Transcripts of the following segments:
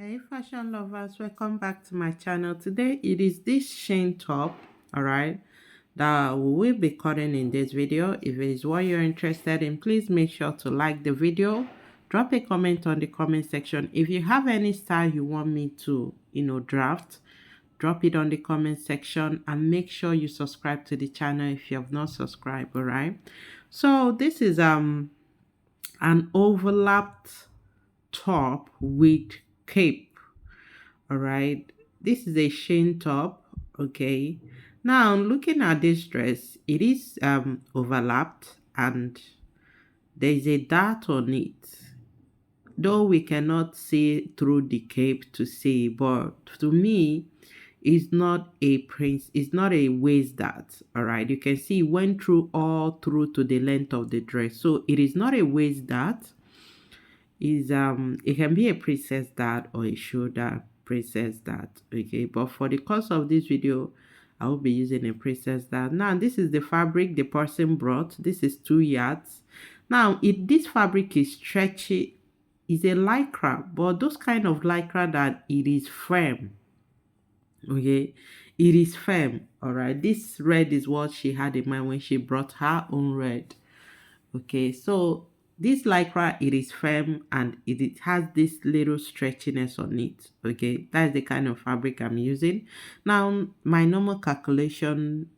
Hey fashion lovers, welcome back to my channel. Today it is this Shein top, alright, that we will be cutting in this video. If it is what you're interested in, please make sure to like the video, drop a comment on the comment section. If you have any style you want me to draft, drop it on the comment section, and make sure you subscribe to the channel if you have not subscribed. Alright, so this is an overlapped top with cape. All right, this is a Shein top. Okay, now looking at this dress, it is overlapped and there is a dart on it, though we cannot see through the cape to see, but to me it's not a prince, it's not a waist dart. All right, you can see it went through all through to the length of the dress, so it is not a waist dart. Is it can be a princess dart or a shoulder princess dart. Okay, but for the course of this video I will be using a princess dart. Now this is the fabric the person brought. This is 2 yards. Now this fabric is stretchy, is a lycra, but those kind of lycra that it is firm. Okay, it is firm. All right, this red is what she had in mind when she brought her own red. Okay, so this lycra, it is firm and it has this little stretchiness on it. Okay, that's the kind of fabric I'm using. Now my normal calculation,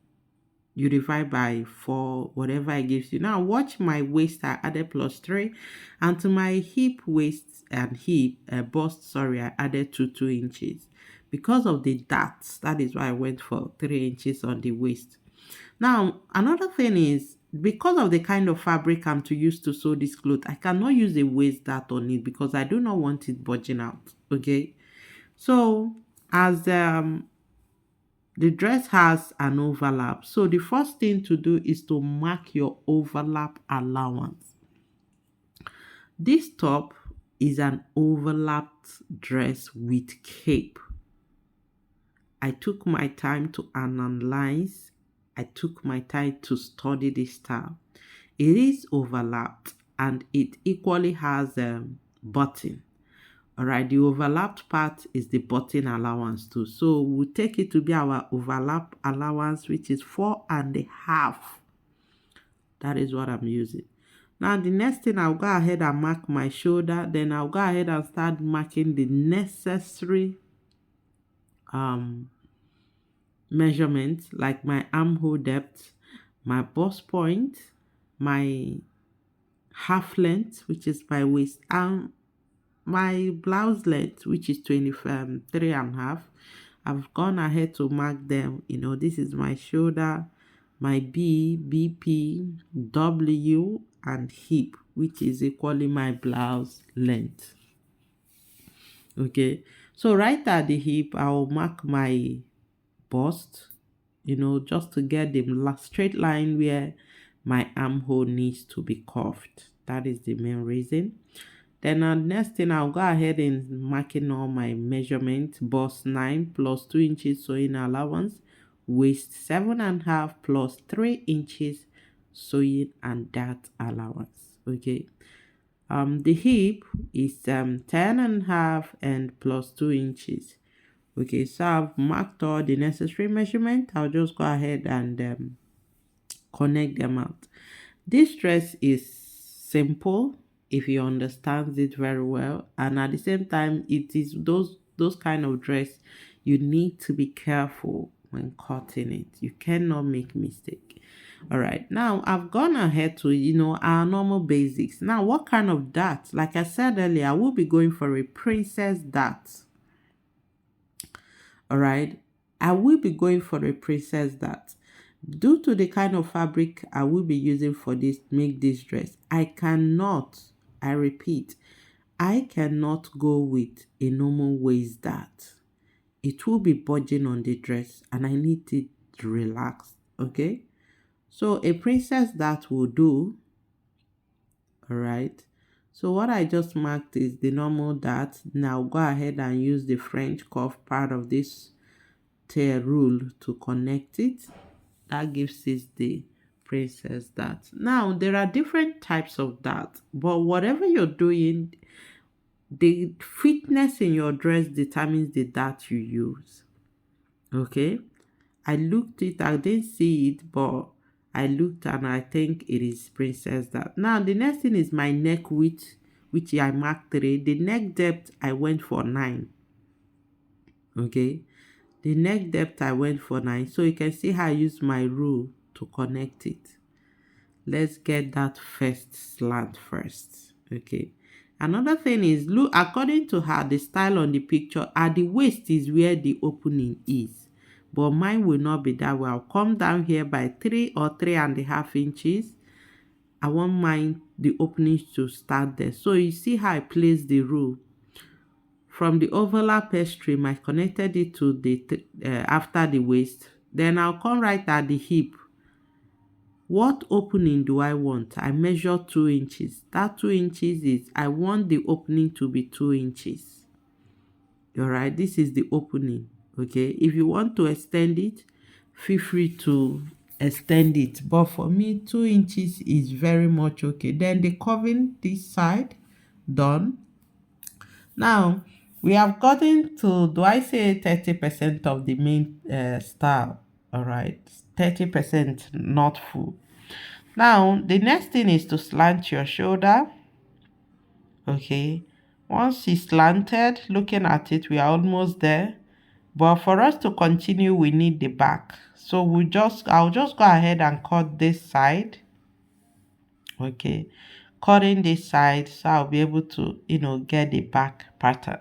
you divide by 4, whatever it gives you. Now watch my waist, I added +3, and to my hip, waist and hip bust, sorry, I added 2 inches because of the darts. That is why I went for 3 inches on the waist. Now another thing is, because of the kind of fabric I'm to use to sew this cloth, I cannot use a waist dart on it because I do not want it bulging out. Okay, so as the dress has an overlap, so the first thing to do is to mark your overlap allowance. This top is an overlapped dress with cape. I took my time to analyze. I took my time to study this style. It is overlapped and it equally has a button. All right, the overlapped part is the button allowance too. So we'll take it to be our overlap allowance, which is 4.5. That is what I'm using. Now the next thing, I'll go ahead and mark my shoulder. Then I'll go ahead and start marking the necessary measurements, like my armhole depth, my bust point, my half length, which is my waist, and my blouse length, which is 23.5. I've gone ahead to mark them. This is my shoulder, my BP, W, and hip, which is equally my blouse length. Okay, so right at the hip, I'll mark my bust, just to get the straight line where my armhole needs to be curved. That is the main reason. Then next thing, I'll go ahead and marking all my measurements. Bust 9 plus 2 inches sewing allowance, waist 7.5 plus 3 inches sewing and dart allowance. Okay, the hip is 10.5 and plus 2 inches. Okay, so I've marked all the necessary measurement. I'll just go ahead and connect them out. This dress is simple if you understand it very well, and at the same time, it is those kind of dress you need to be careful when cutting it. You cannot make mistake. All right, now I've gone ahead to our normal basics. Now what kind of dart? Like I said earlier, I will be going for a princess dart. All right, I will be going for a princess dart. Due to the kind of fabric I will be using for this, make this dress, I repeat, I cannot go with a normal waist dart. It will be budging on the dress and I need it relaxed. Okay, so a princess dart will do. All right, so what I just marked is the normal dart. Now go ahead and use the French curve part of this tail rule to connect it. That gives us the princess dart. Now there are different types of dart, but whatever you're doing, The fitness in your dress determines the dart you use. Okay, I looked it, I didn't see it, but I looked and I think it is princess dart. Now the next thing is my neck width, which I marked 3. The neck depth I went for 9. Okay, the neck depth I went for 9. So you can see how I use my rule to connect it. Let's get that first slant first. Okay, another thing is, look, according to her, the style on the picture at the waist is where the opening is, but mine will not be that way. I'll come down here by 3 or 3.5 inches. I want mine, the openings to start there. So you see how I place the rule from the overlap extreme. I connected it to the after the waist. Then I'll come right at the hip. What opening do I want? I measure 2 inches. That 2 inches is, I want the opening to be 2 inches. All right, this is the opening. Okay, if you want to extend it, feel free to extend it. But for me, 2 inches is very much okay. Then the curving this side, done. Now, we have gotten to, do I say 30% of the main style? All right, 30%, not full. Now, the next thing is to slant your shoulder. Okay, once it's slanted, looking at it, we are almost there. But for us to continue, we need the back. So I'll just go ahead and cut this side. Okay, cutting this side, so I'll be able to, get the back pattern.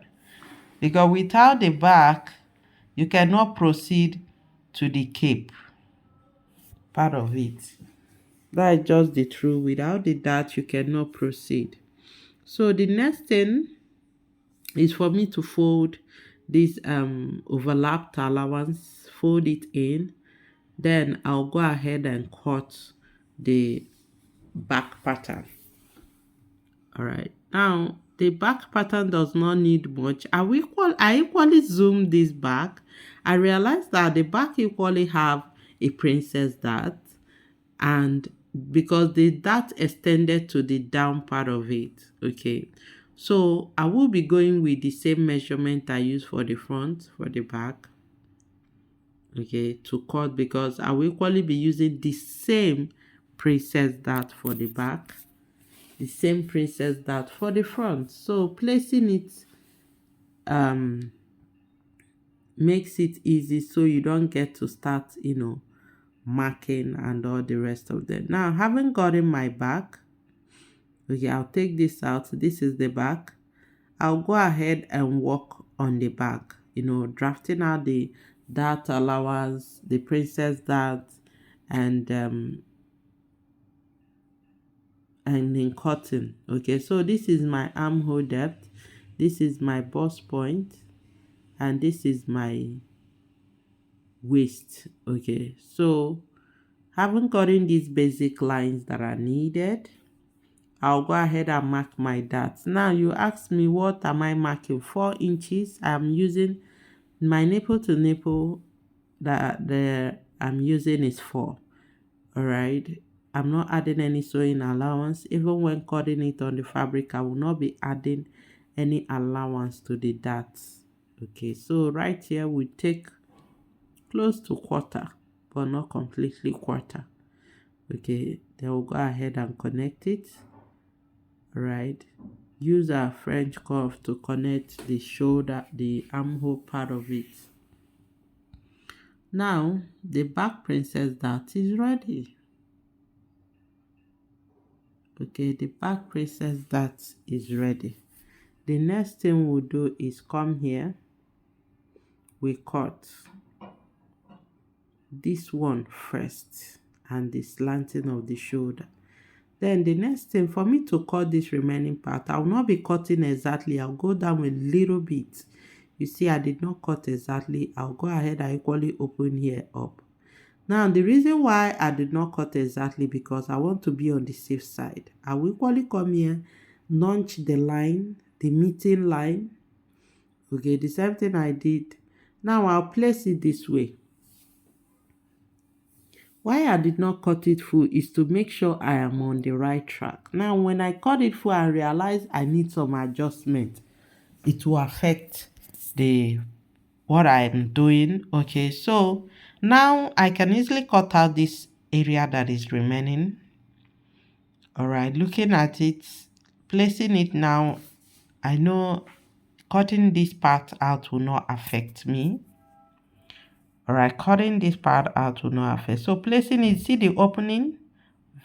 Because without the back, you cannot proceed to the cape part of it. That is just the truth. Without the dart, you cannot proceed. So the next thing is for me to fold this overlapped allowance, fold it in. Then I'll go ahead and cut the back pattern. All right. Now the back pattern does not need much. I equally zoom this back. I realized that the back equally have a princess dart, and because the dart extended to the down part of it. Okay, so I will be going with the same measurement I use for the front, for the back. Okay, to cut, because I will equally be using the same princess dart for the back, the same princess dart for the front. So placing it makes it easy, so you don't get to start marking and all the rest of them. Now, having gotten my back, okay, I'll take this out. This is the back. I'll go ahead and work on the back, drafting out the dart allowance, the princess dart, and then cutting. Okay, so this is my armhole depth, this is my bust point, and this is my waist. Okay, so having gotten these basic lines that are needed, I'll go ahead and mark my darts. Now you ask me, what am I marking? 4 inches. I'm using my nipple to nipple, that I'm using is 4. All right, I'm not adding any sewing allowance. Even when cutting it on the fabric, I will not be adding any allowance to the darts. Okay, so right here we take close to quarter, but not completely quarter. Okay, then we'll go ahead and connect it. All right, use our French curve to connect the shoulder, the armhole part of it. Now the back princess dart is ready. Okay, the back princess dart is ready. The next thing we'll do is come here, we cut this one first and the slanting of the shoulder. Then the next thing, for me to cut this remaining part, I will not be cutting exactly. I'll go down a little bit. You see, I did not cut exactly. I'll go ahead and equally open here up. Now, the reason why I did not cut exactly, because I want to be on the safe side. I will equally come here, notch the line, the meeting line. Okay, the same thing I did. Now, I'll place it this way. Why I did not cut it full is to make sure I am on the right track. Now, when I cut it full, I realized I need some adjustment. it will affect the what I'm doing. Okay, so now I can easily cut out this area that is remaining. All right, looking at it, placing it now, I know cutting this part out will not affect me. All right, cutting this part out will not affect. So placing it, see the opening,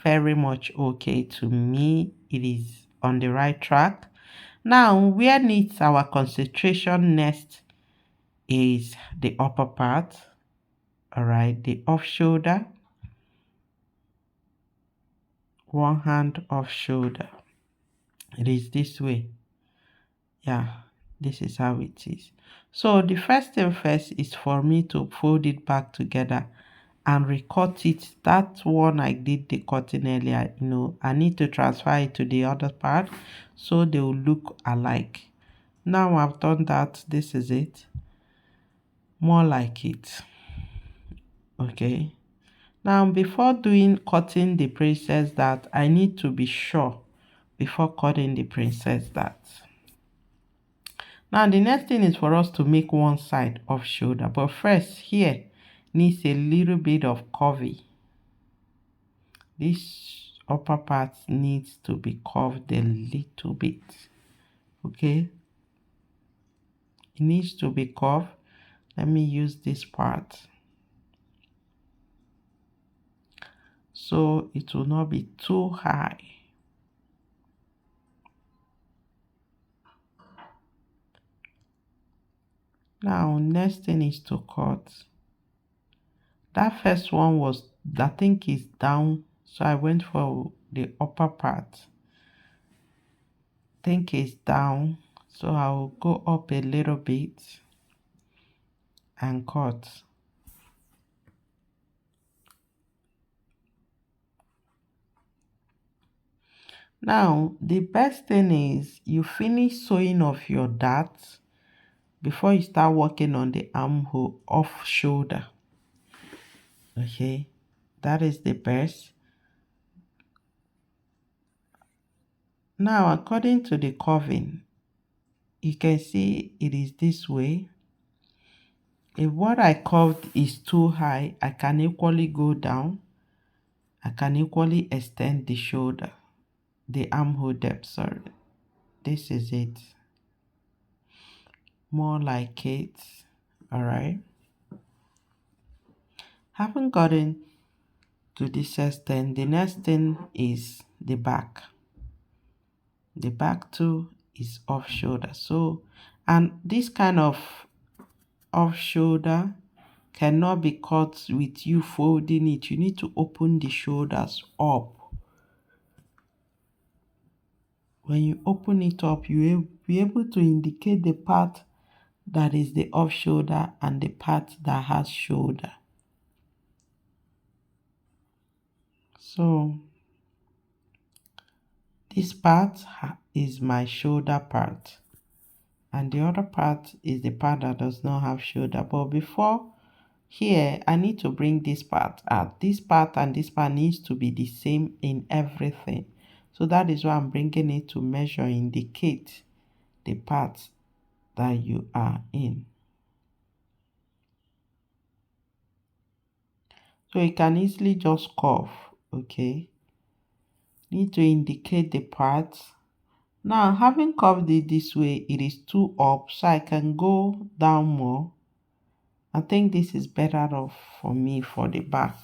very much okay to me. It is on the right track. Now, where needs our concentration next is the upper part. All right, the off shoulder, one hand off shoulder. It is this way. Yeah, this is how it is. So the first thing first is for me to fold it back together and recut it. That one I did the cutting earlier, I need to transfer it to the other part so they will look alike. Now I've done that. This is it, more like it. Okay, now before doing cutting the princess dart, I need to be sure before cutting the princess dart. Now the next thing is for us to make one side off shoulder, but first here needs a little bit of curvy. This upper part needs to be curved a little bit. Okay, it needs to be curved. Let me use this part so it will not be too high. Now next thing is to cut. That first one was, I think, is down, so I went for the upper part. I think it's down, so I'll go up a little bit and cut. Now the best thing is you finish sewing off your darts before you start working on the armhole off shoulder. Okay, that is the best. Now according to the curving, you can see it is this way. If what I curved is too high, I can equally go down. I can equally extend the shoulder, the armhole depth, sorry. This is it. More like it. All right. Haven't gotten to this extent. The next thing is the back. The back too is off shoulder. So, and this kind of off shoulder cannot be cut with you folding it. You need to open the shoulders up. When you open it up, you will be able to indicate the part that is the off shoulder and the part that has shoulder. So this part is my shoulder part, and the other part is the part that does not have shoulder. But before here, I need to bring this part out. This part and this part needs to be the same in everything. So that is why I'm bringing it to measure, indicate the part that you are in. So you can easily just curve, okay? Need to indicate the part. Now, having curved it this way, it is too up, so I can go down more. I think this is better off for me for the back.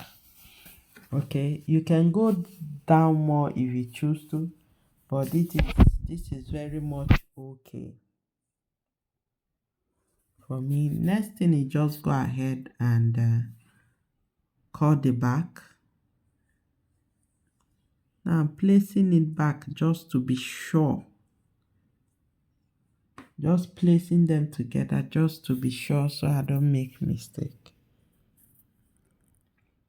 Okay, you can go down more if you choose to, but this is very much okay for me. Next thing is just go ahead and cut the back. Now I'm placing it back just to be sure. Just placing them together just to be sure so I don't make mistake.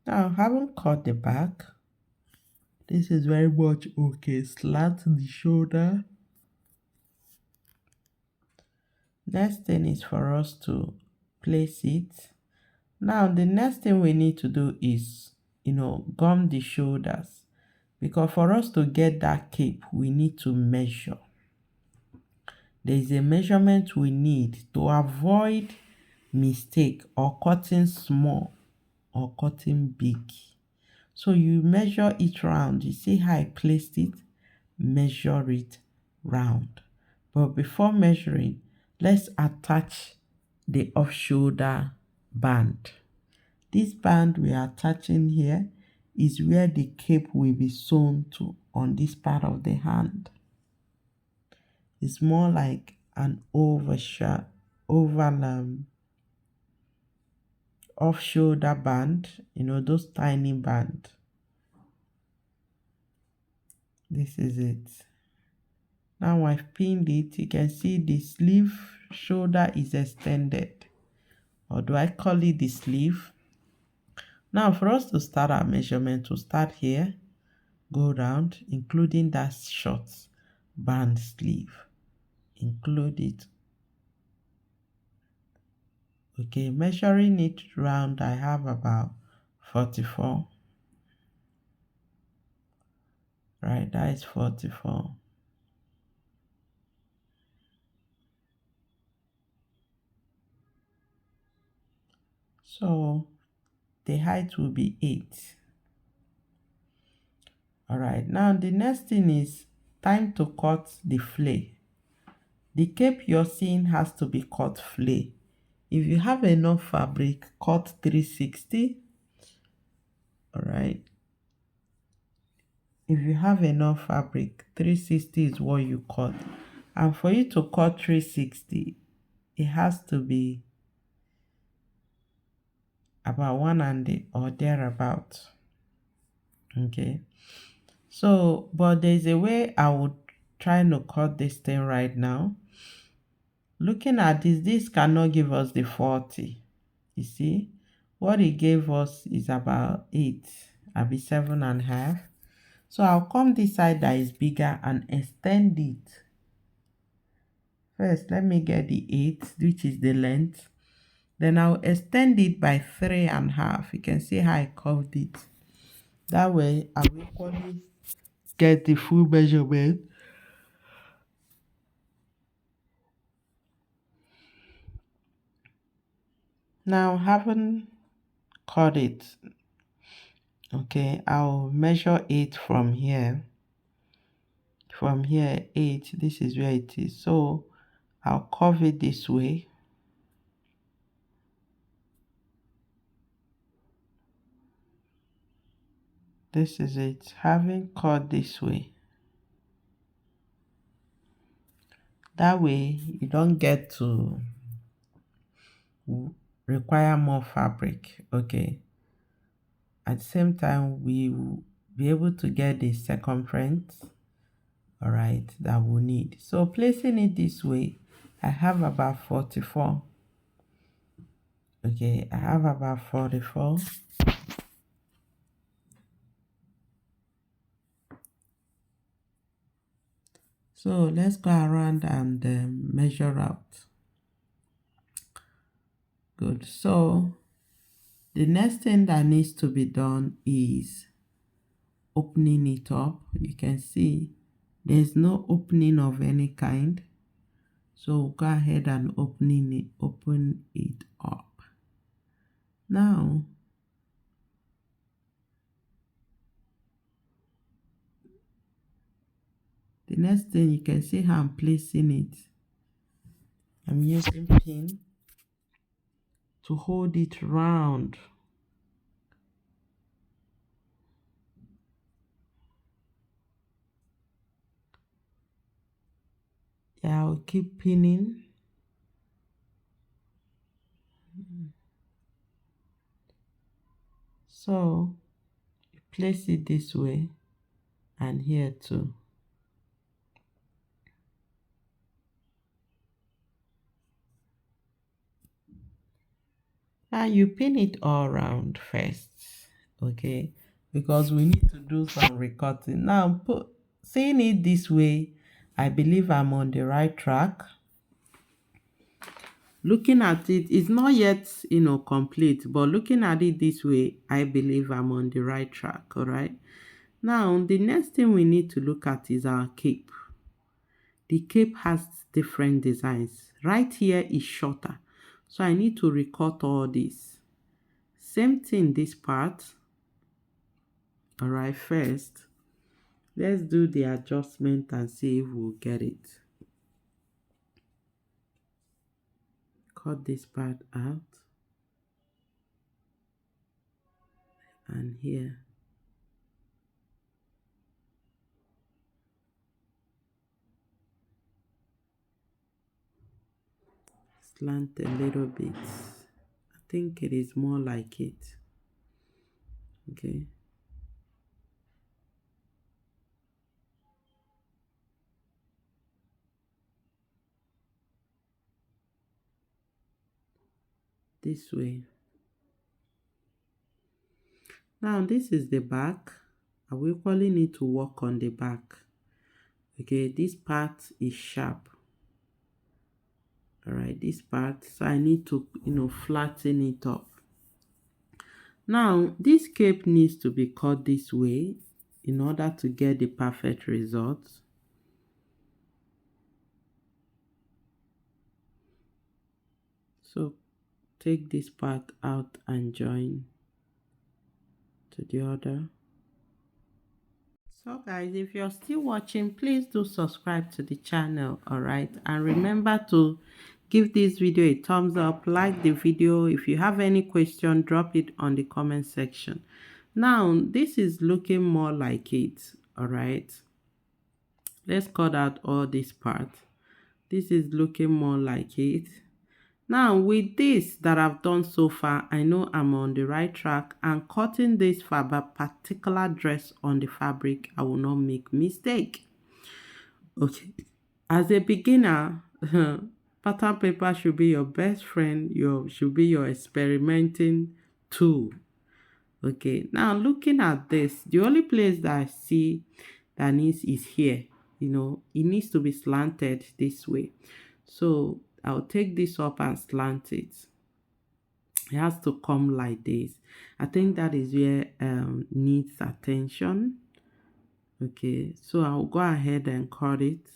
Now I haven't cut the back. This is very much okay. Slant the shoulder. Next thing is for us to place it. Now the next thing we need to do is, gum the shoulders. Because for us to get that cape, we need to measure. there is a measurement we need to avoid mistake or cutting small or cutting big. So you measure it round. You see how I placed it? Measure it round. But before measuring, let's attach the off-shoulder band. This band we are attaching here is where the cape will be sewn to on this part of the hand. It's more like an oval off-shoulder band, you know, those tiny band. This is it. Now I've pinned it. You can see the sleeve shoulder is extended, or do I call it the sleeve? Now for us to start our measurement, to start here, go round, including that short band sleeve. Include it. Okay, measuring it round, I have about 44. Right, that is 44. So the height will be 8. All right, now the next thing is time to cut the flay. The cape you're seeing has to be cut flay. If you have enough fabric, cut 360. All right. If you have enough fabric, 360 is what you cut. And for you to cut 360, it has to be about 1 or thereabout. Okay. So, but there's a way I would try to cut this thing right now. Looking at this cannot give us the 40. You see, what it gave us is about 8. I'll be 7.5. So I'll come this side that is bigger and extend it. First, let me get the 8, which is the length. Then I'll extend it by 3.5. You can see how I curved it. That way, I will equally get the full measurement. Now, having cut it, okay, I'll measure 8 from here. From here, 8, this is where it is. So, I'll curve it this way. This is it, having cut this way. That way, you don't get to require more fabric, okay? At the same time, we will be able to get the circumference, all right, that we need. So placing it this way, I have about 44. Okay, I have about 44. So let's go around and measure out. Good. So the next thing that needs to be done is opening it up. You can see there's no opening of any kind. So go ahead and open it up. Now, the next thing, you can see how I'm placing it. I'm using pin to hold it round. Yeah, I'll keep pinning. So you place it this way and here too. And you pin it all around first, okay? Because we need to do some recutting. Now, seeing it this way, I believe I'm on the right track. Looking at it, it's not yet, complete, but looking at it this way, I believe I'm on the right track, all right? Now, the next thing we need to look at is our cape. the cape has different designs. Right here is shorter, so I need to recut all this. Same thing this part. All right, first let's do the adjustment and see if we'll get it. Cut this part out, and here slant a little bit. I think it is more like it. Okay. This way. Now this is the back. I will equally need to work on the back. Okay, this part is sharp. All right, this part, so I need to flatten it up. Now this cape needs to be cut this way in order to get the perfect result. So take this part out and join to the other. So guys, if you're still watching, please do subscribe to the channel, all right? And remember to give this video a thumbs up, like the video. If you have any question, drop it on the comment section. Now this is looking more like it, all right? Let's cut out all this part. This is looking more like it. Now with this that I've done so far, I know I'm on the right track, and cutting this for a particular dress on the fabric, I will not make mistake. Okay, as a beginner, pattern paper should be your best friend, should be your experimenting tool. Okay, now looking at this, the only place that I see that needs is here. It needs to be slanted this way. So I'll take this up and slant it. It has to come like this. I think that is where needs attention. Okay, so I'll go ahead and cut it.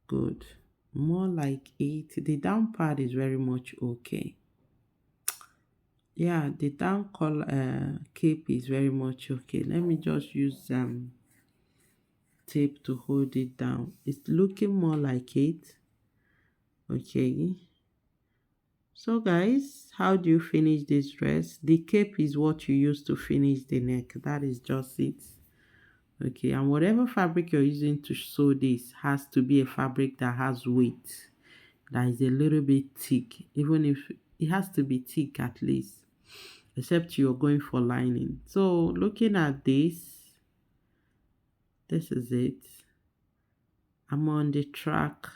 Good. More like it. The down part is very much okay. Yeah, the down color cape is very much okay. Let me just use tape to hold it down. It's looking more like it. Okay, so guys, how do you finish this dress? The cape is what you use to finish the neck. That is just it. Okay, and whatever fabric you're using to sew this has to be a fabric that has weight, that is a little bit thick. Even if it has to be thick at least, except you're going for lining. So looking at this is it. I'm on the track.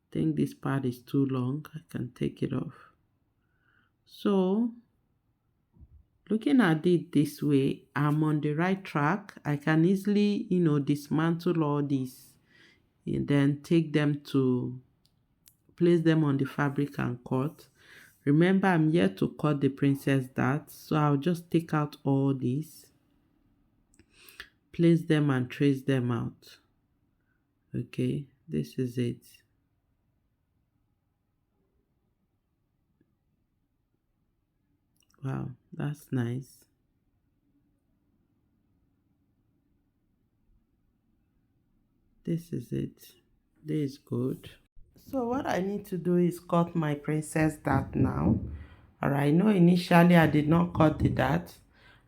I think this part is too long. I can take it off. So looking at it this way, I'm on the right track. I can easily dismantle all these and then take them to place them on the fabric and cut. Remember, I'm here to cut the princess dart, so I'll just take out all these, place them and trace them out. Okay, this is it. Wow, that's nice. This is it. This is good. So what I need to do is cut my princess dart now. Alright, no, initially I did not cut the dart.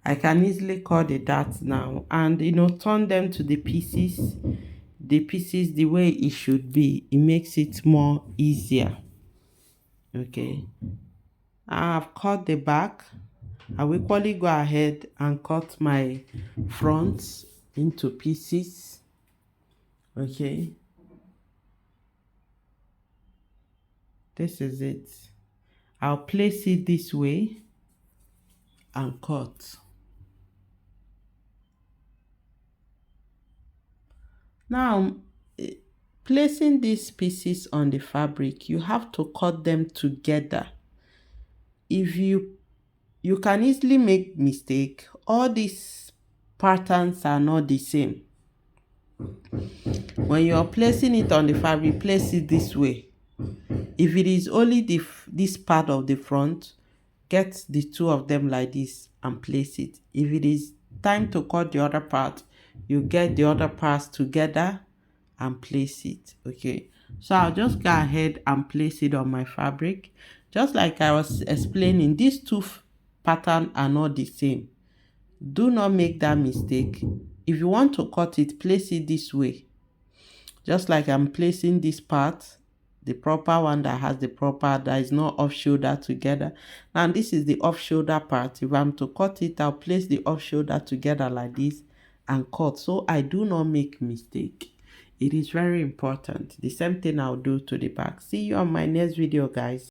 I can easily cut the dart now and turn them to the pieces the way it should be. It makes it more easier. Okay, I've cut the back. I will equally go ahead and cut my front into pieces. Okay, this is it. I'll place it this way and cut. Now, placing these pieces on the fabric, you have to cut them together. If you can easily make mistake. All these patterns are not the same. When you're placing it on the fabric, place it this way. If it is only this part of the front, get the two of them like this and place it. If it is time to cut the other part, you get the other parts together and place it. Okay, so I'll just go ahead and place it on my fabric. Just like I was explaining, these two patterns are not the same. Do not make that mistake. If you want to cut it, place it this way. Just like I'm placing this part, the proper one that has the proper, that is not off shoulder together. Now this is the off shoulder part. If I'm to cut it, I'll place the off shoulder together like this and cut, so I do not make mistake. It is very important. The same thing I'll do to the back. See you on my next video, guys.